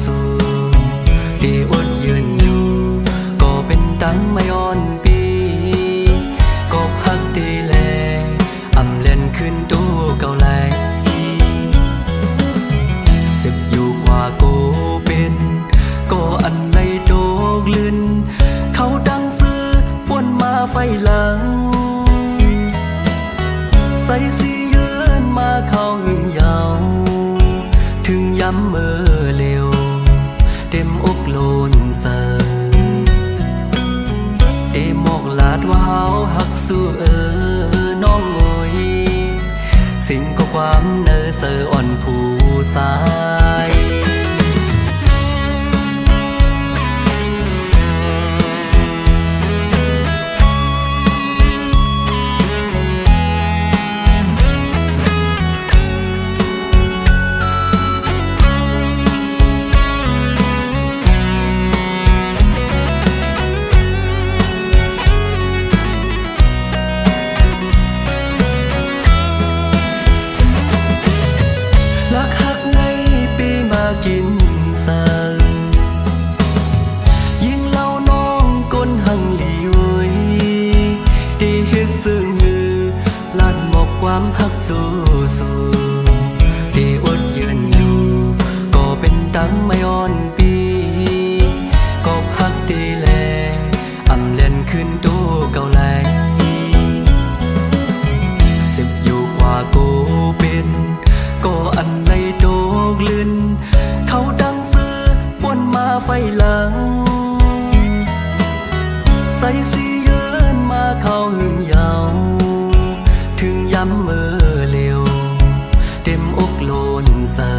สู้ที่อดยืนอยู่ก็เป็นดังไม่อ่อนปีก็พักดีแลอำเล่นขึ้นตู้เก่าไหลสึกอยู่กว่าโกเป็นก็อันในโจกลื่นเขาดังซื้อป่วนมาไฟหลังใส่สียืนมาเข้าหึงยาวถึงย้ำเมื่อเร็วเต็มอกโลนเสอเอหมอกลาดว่าเฮาหักสู้น้องโอยสิ่งก็ความเนอเสออ่อนผู้สายกินเสอยิ่งเล่าน้องก้นหังหลีไว้ได้เฮ็ดซึ้งฮือลาดหมอกความหักสู้ได้อดยืนอยู่ก็เป็นดังไม่อ่อนปีก็พักดีแลอำเล่นขึ้นตู้เก่าไหลสิบอยู่กว่าโกเป็นก็อันในโจกลื่นเขาดังซื้อป่วนมาไฟหลังใส่สียืนมาเข้าหึงยาวถึงย้ำเมื่อเร็วเต็มอกโลนเสอ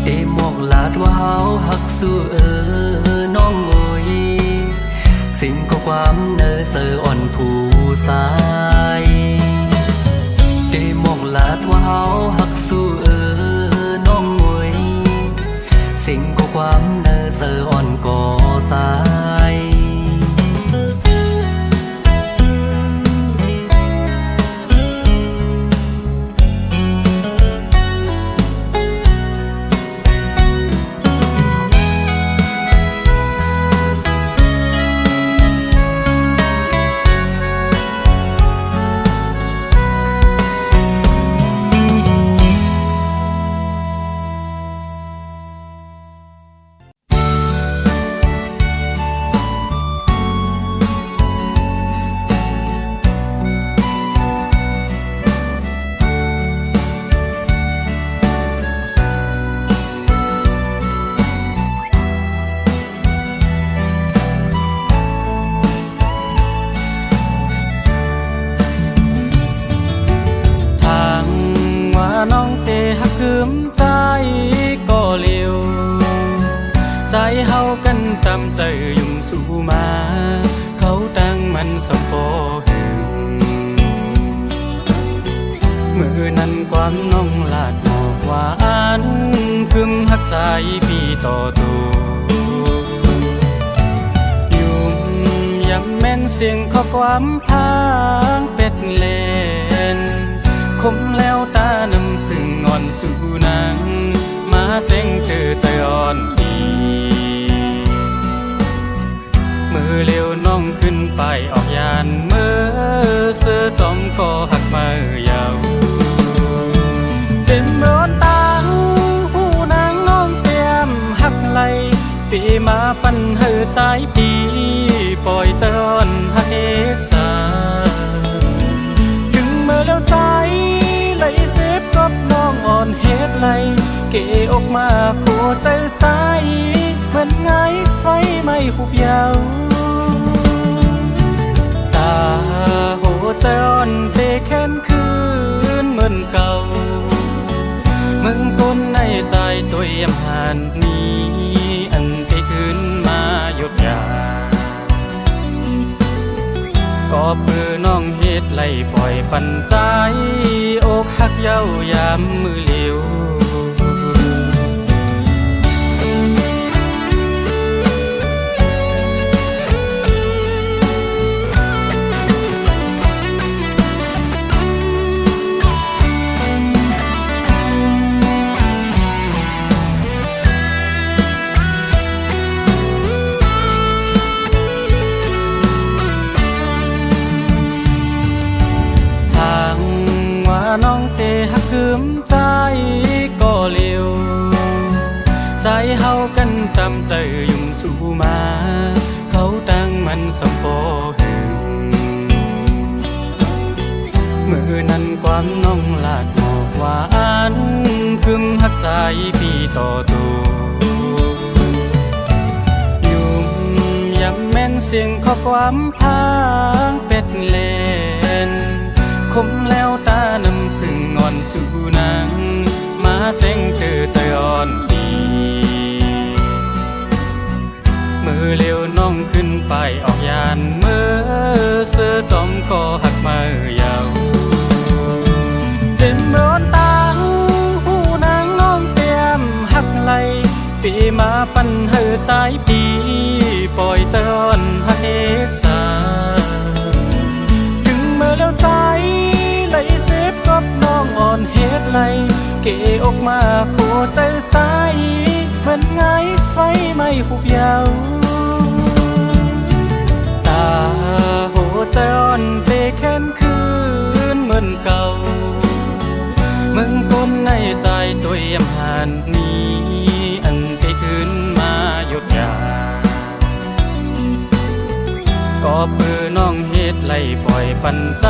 เอหมอกลาดว่าเฮาหักสู้น้องโอยสิ่งก็ความเนอเสออ่อนผู้สายเอหมอกลาดว่าเฮาหักสู้น้องโอยสิ่งก็ความเนอเสออ่อนก่อสายตามใจยุ่งสู่มาเขาตั้งมันสมโภหึงมือนั้นความน้องลาดหมอกหวานคึมหักใจพี่ต่อตัวยุ่มย้ำแม่นเสียงข้อความพางเป็ดเล่นคมแล้วตาน้ำพึ่งอ่อนสู่นางมาเต้งเธอใจอ่อนดีมือเร็วน้องขึ้นไปออกยานเมื่อเสื้อจอมก็หักมือยาวเต็มโดนตาหูนางน้องเตรียมหักไหลปีมาปันเหือใจปีปล่อยเจอนหักเอสาถึงเมื่อแล้วใจไหลเจ็บกับน้องอ่อนเฮ็ดไหลเกออกมาผัวใจใจเหมือนไงไฟไม่หุบยาวตาโหใจอ่อนเตะแค้นคืนเหมือนเก่ามึงต้นในใจตัวเยี่ยมหันนี้อันเตะคืนมาหยุดยาก็เพื่อน้องเฮ็ดไล่ปล่อยปันใจอกหักเย้ายามมือเลี้ยว ใจเฮากันตามใจยุ่งสู่มาเขาตั้งมันสมปอหึงมือนั้นความน้องลาดหมอกหวานพึมหักใจปีต่อตัวยุ่มยำแม่นเสียงข้อความพางเป็ดเล่นคมแล้วตาน้ำพึ่งอ่อนสู่นางมาแต่งเธอใจอ่อนดีมือเร็วน้องขึ้นไปออกยานมือเสื้อจอมก็หักมือยาวเจ็บเมื่อตาหูนางน้องเตรียมหักไหลปีมาปั่นเหือใจปีปล่อยเจอนให้สาถึงเมื่อแล้วใจไหลเจ็บกับน้องอ่อนเหตุไหลเกออกมาผัวใจใจเหมือนไงไฟไม่หุบยาวตาหัวใจอ่อนเตะแค้นคืนเหมือนเก่ามึงก้นในใจตัวยำหันนี้อันเตะคืนมาหยุดยาก็เปื้อน้องเฮ็ดไล่ปล่อยปันใจ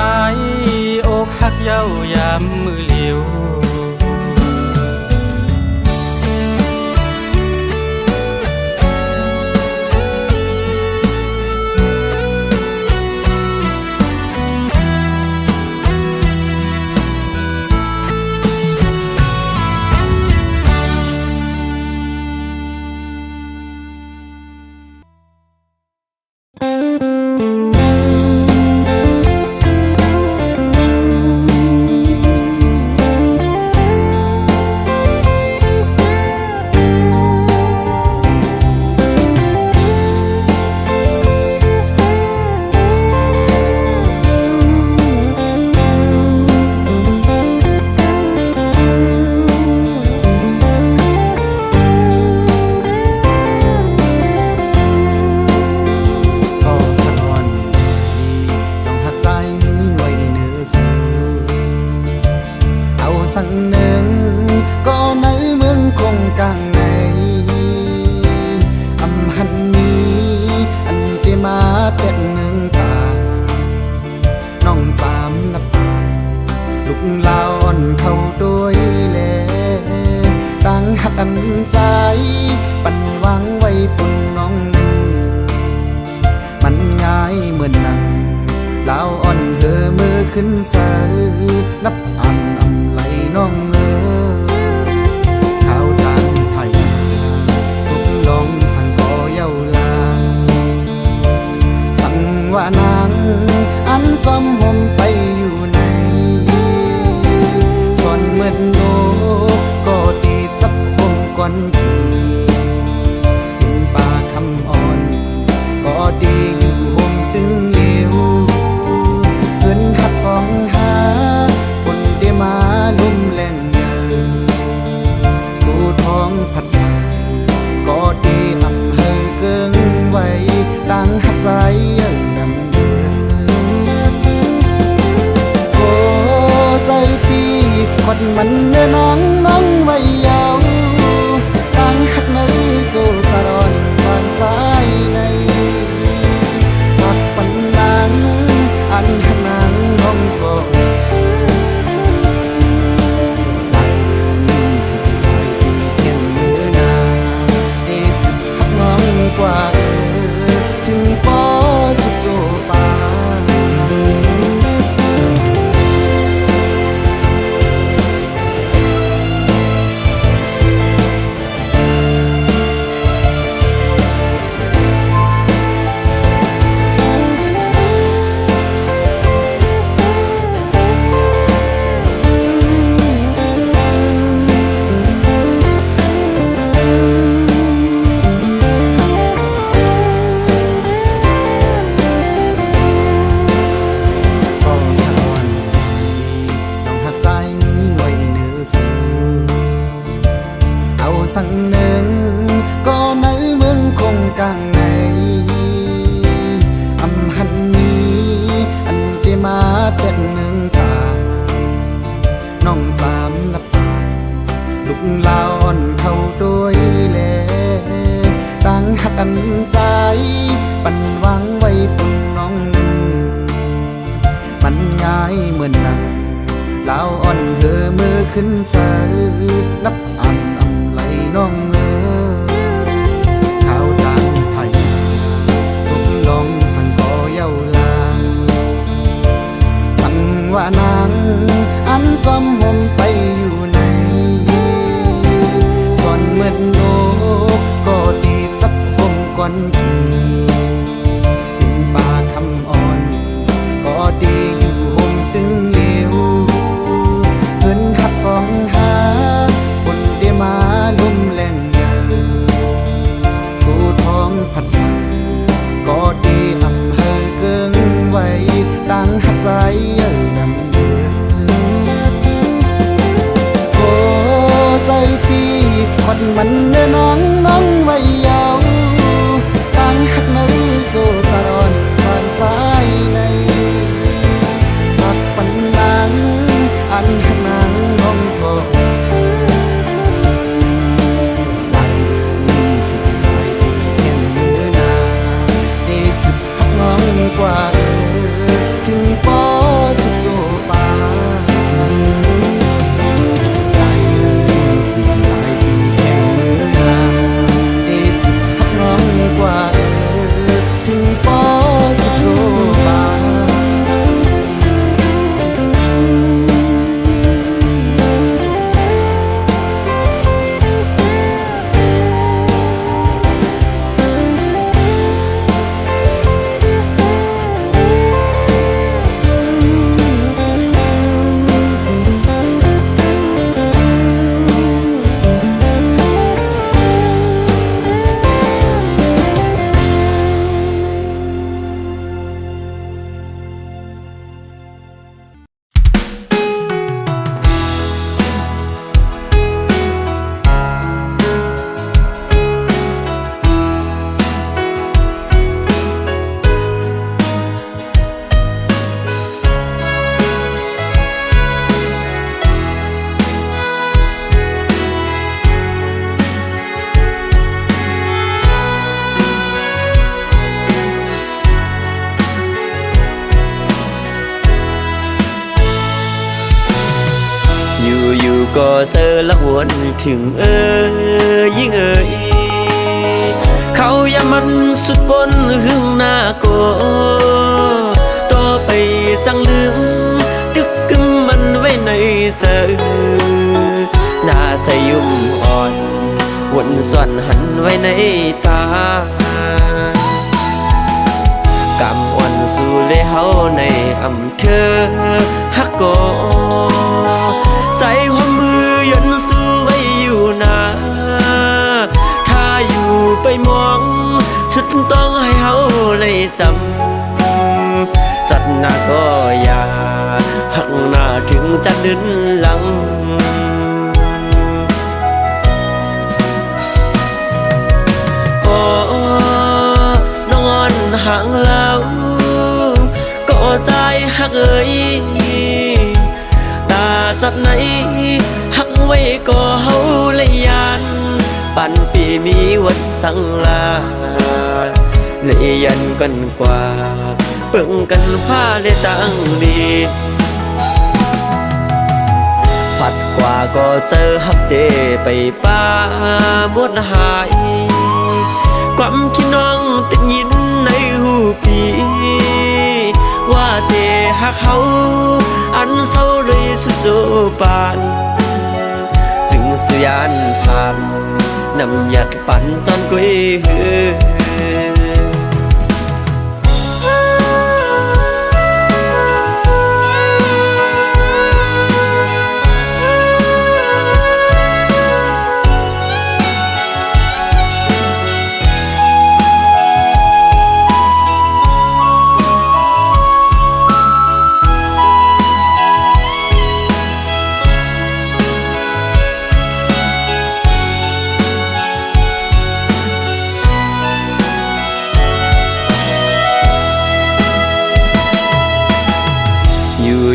อกหักเย้ายามมือเลี้ยวสักหนึ่งก็ในเมืองคงกลางในอำหันนี้อันที่มาเต็นหนึ่งตาน้องจามนับลูกลาอ่อนเข้าด้วยแลตั้งหักอันใจปันวางไว้ปุ่นน้องหนึ่งมันง่ายเหมือนนังลาวอ่อนเธอมือขึ้นเสือนับอันน้องข้าวจานไผ่ทุกลองสั่งก่อเย้าลาสั่งว่านางอันจอมห่มไปอยู่ในส่วนเหมือนโลกก็ดีจับห่มก่อนทีเห็นป่าคำอ่อนก็ดีอยู่ห่มตึงเหลวเงินหักสองหาคนได้มาลุ่มแรงเยอะผู้ท้องผัดสายก็ดีอำเภอเกิงไว้ดังหักใจเยิ่งนำเดือโอ้ใจพี่คดมันเนื้อนังน้องไว้ยาวดังหักในสู่จารอนผ่านใจในหักปันนังอันหักนังน้องก็กว่าถึงปอสุดโจปาสักหนึ่งก็ในเมืองคงกลางในอำหันนี้อันที่มาเต็นหนึ่งตาน้องจามนับลูกลาอ่อนเข้าด้วยแล ทันใจปันวางไว้ปนน้องหนึ่งมันง่ายเหมือนหนังลาวอ่อนเธอมือขึ้นเสือนับอันอำไหลน้องข้าวจานไผ่ทดลองสั่งก่อเย้าลางสั่งว่านางอันจอมห่มไปอยู่ในส่วนเหมือนโลกก็ดีจับห่มก่อนกี่ดินป่าคำอ่อนก็ดีอยู่ห่มตึงเหลวเพิ่นหักสองหาคนได้มาลุ่มแรงเยอะผู้ท้องผัดใสก็ดีอำเภอเกิงไว้ต่างหักใจนำเดือโอ้ใจพี่ควันมันเนื้อน้องไว้ยาวต่างหักในโซจารอนผ่านใจในหักปันนางอันหักนางน้องก็หลายสิบหลายปีแห่งมือนาได้สิบหักน้องกว่าถึงปอสุดโจปาหลายสิบหลายปีแห่งมือนาได้สิบหักน้องกว่าถึงปอสุดโจปา อยู่ก็เจอละหวนถึงยิ่งเขาอย่ามันสุดบนหึงหน้าโกต่อไปสั่งลืมตึกกึมมันไว้ในเสือหน้าใสยุ่มอ่อนวนส่วนหันไว้ในตากำวันสู่เลยเฮาในอำเภอฮักโกใส่หัวมือยนสู้ไว้อยู่นาถ้าอยู่ไปมองสุดต้องให้เฮาเลยจำจัดหน้าก็อย่าหักหน้าถึงจะดึนหลังโอ้นอนห่างแล้วก็สายหักตาจัดไหนหักไว้ก็เฮาเลยยานปันปีมีวัดสังลาเลยยันกันกว่าเปิ่งกันผ้าเลยตั้งดีผัดกว่าก็เจอฮักเตไปป้าหมดหายความคิดน้องติดยินในหูปีว่าเตหักเขาอันเศร้าเลยสุดโจปานจึงสุยานผ่านนำหยัดปั่นซ่อนกุย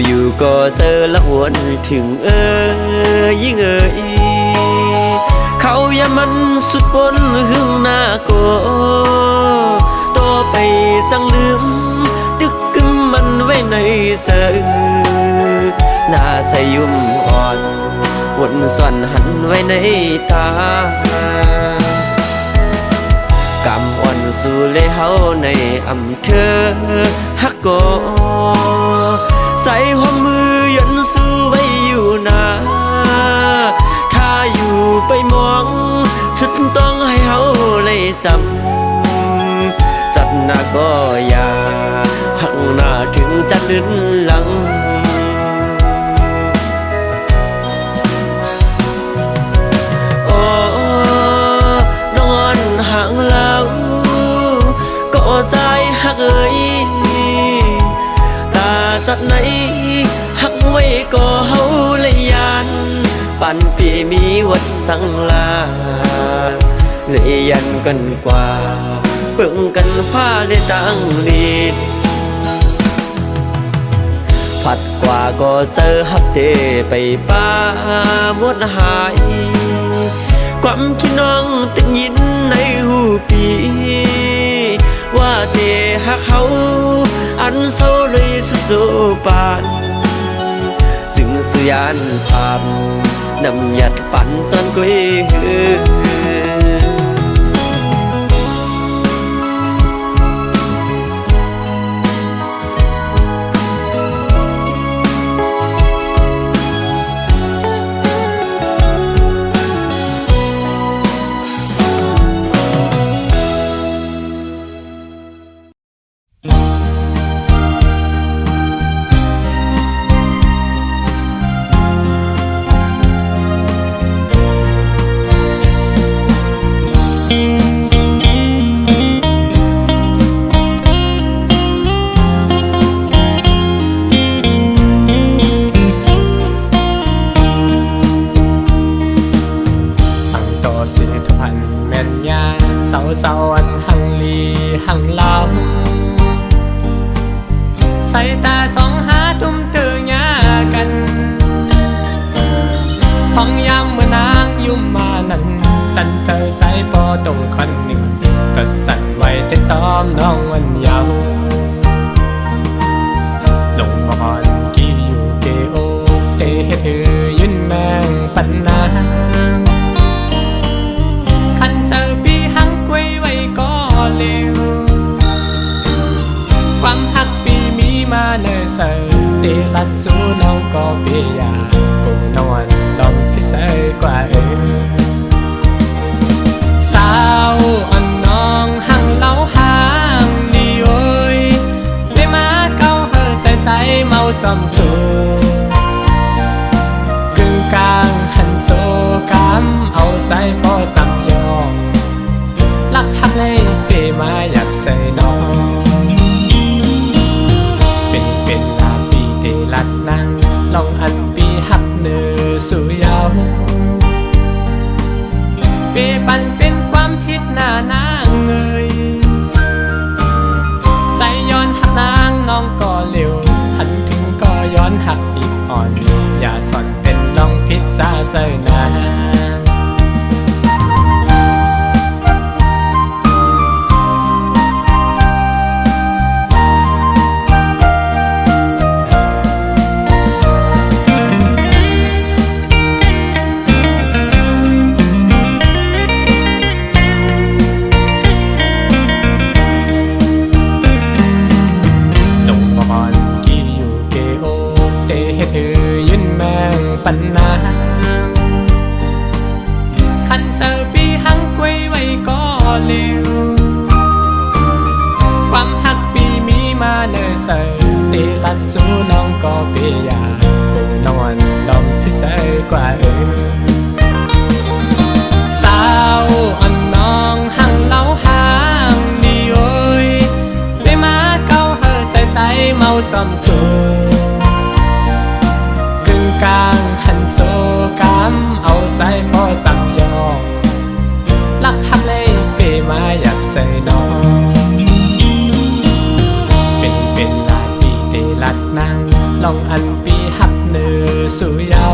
อยู่ก็เจอละหวนถึงยิ่งเขา อย่ามันสุดบนหึงหน้าโกต่อไปสั่งลืมตึกกึมมันไว้ในเสือหน้าใสยุ่มอ่อนวนซ่อนหันไว้ในตากำอ่อนสู่เลยเฮาในอำเภอฮักโกใส่หัวมือยันสู้ไว้อยู่นาถ้าอยู่ไปมองสุดต้องให้เฮาเลยจำจัดหน้าก็อย่าหักหน้าถึงจะลืนหลังห่างแล้วก็สายหักเอ่ยตาจัดไหนหักไว้ก็เฮาเลยยานปันปีมีวัดสังลาเลยยันกันกว่าเปิ่งกันผ้าเลยตั้งลีดผัดกว่าก็เจอฮักเตไปป้าหมดหายความคิดน้องตึกยินในหูปีว่าเตหักเขาอันเศร้าเลยสุดโจปานจึงสุยานภาพนำหยัดปั่นซ่อนกุยเศร้าอันหังลีหังเล่าใส่ตาสองหาตุ้มเตือยากันห้องยามเมื่อนางยุ่มมานั้นจันเจอใส่ปอตรงคนหนึ่งก็สั่นไว้แต่ซ้อมน้องวันเยาว์ลงอ่อนกี่อยู่เกโอเตเฮถือยืนแมงปันนางคันเซอร์ปีหังกวยไว้ก็เร็วความหักปีมีมาเนอเซอร์เตลัดสู้น้องก็เปียกูนอนลองพิเศษกว่าสาวอ่อนน้องหังเล่าหางดีโอยได้มาเก้าเฮอใส่เมาซ้ำสูกึ่งกลางหันโซกำเอาใส่พอซ้ำยองลักหักเลยเปมาอยากใส่น้องเป็นลาปีเตลัดนางลองอันปีหักเนื้อสู่ยาวเปปันเป็นความผิดหน้านางเอ่ยใส่ย้อนหักนางน้องก็เร็วหันถึงก็ย้อนหักอีกอ่อนอย่าสอนเป็นลองพิษซาใส่นาปันนางคันเซอร์ปีหังกวยไว้ก็เร็วความหักปีมีมาเนอเซอร์เตลัดสู้น้องก็เปียกูนอนลองพิเศษกว่าสาวอ่อนน้องหังเล่าหางดีโอยได้มาเก้าเฮอใส่เมาซ้ำสูกลางหันโซกำเอาใส่พอสั่งยองลักหักเลยเปมาอยากใส่น้องเป็นลาปีเตลัดนางลองอันปีหักเนื้อสู่ยาว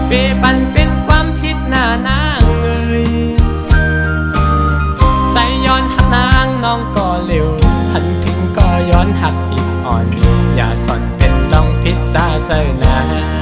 เปปันเป็นความ เสินา เ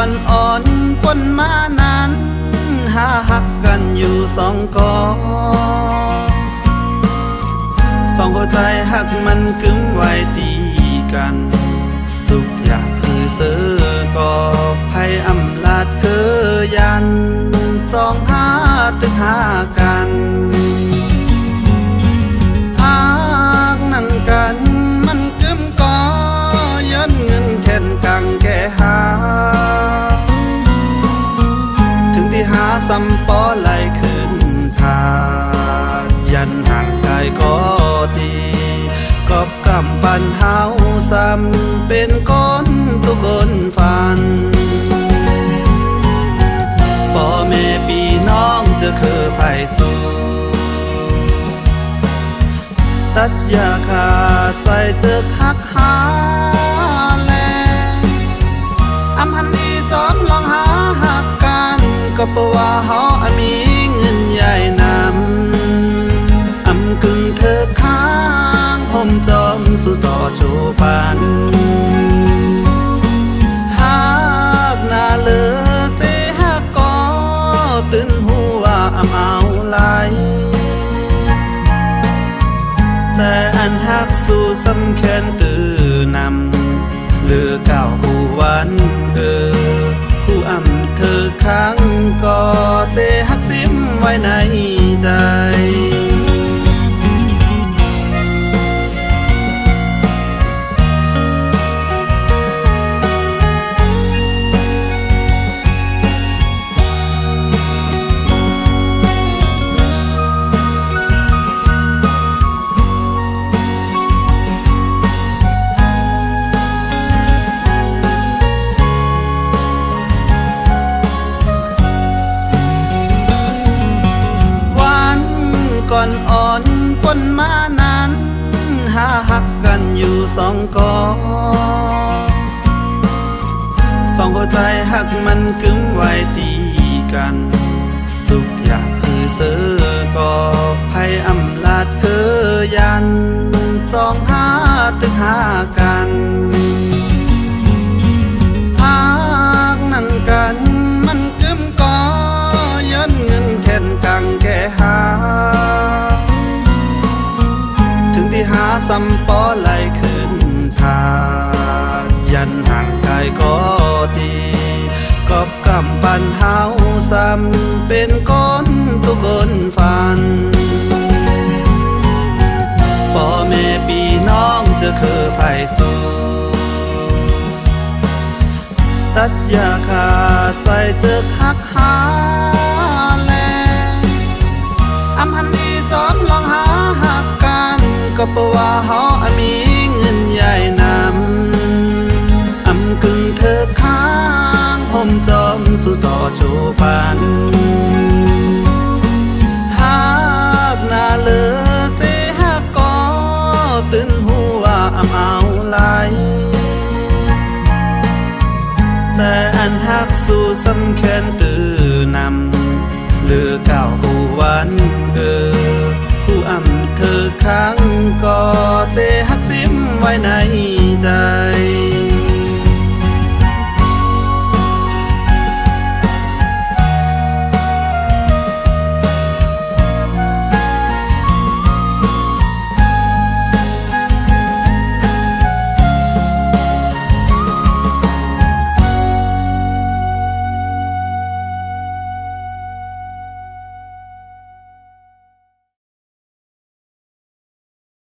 อนอ่อนปนมานั้นหาหักกันอยู่สองกอสองหัวใจหักมันกึ้มไว้ตีกันทุกอย่างคือเสือกอภัยอำลาดคือยันสองหาตึกหากันหากนั่งกันมันกึ้มกอย้อนเงินแค่นกังแก่หาถึงที่หาซ้ำปอไหลขึ้นทายันห่างกายก็ตีกอบกำปันเฮาซ้ำเป็นคนทุกคนฝันพ่อแม่พี่น้องจะคือไผ่สู้ตัดยาคาใส่เจอทักหาแลอำพันนี้จอมลองหาหักกันก็เพราะว่าเฮามีเงินใหญ่นำอำกึ่งเธอค้างผมจอมสู่ต่อโจปันหากหน้าเลอเสหักก็ตื่นหัวอำเอาไหลแต่อันหักสู่สำแคนตื่นำเลือเก่าคู่วันผู้อำเธอค้างก็เตหักซิมไว้ในใจก่อนอ่อนปนมานั้นหาหักกันอยู่สองกอสองหัวใจหักมันกึ้มไว้ตีกันทุกอย่างคือเสือกอภัยอำลาดคือยันสองหาตึกหากันหากนั่นกันมันกึ้มกอย้อนเงินแค่นกังแก่หาหาซ้ำปอไหลขึ้นทายันห่างกายก็ตีกอบกำปันเฮาซ้ำเป็นคนทุกคนฝันพ่อแม่พี่น้องจะคือไผ่สู้ตัดยาคาใส่เจอหักหาแลอำพันนี้จอมลองหาหักกันก็เพราะว่าเฮามีเงินใหญ่นำอำกึ่งเธอค้างผมจอมสู่ต่อโจปันหากหน้าเลอเสหักก็ตื่นหัวอำเอาไหลแต่อันหักสู่สำแคนตื่นำเลือเก่ากูวันผู้อำเธอค้างก็เตหักซิมไว้ในใจ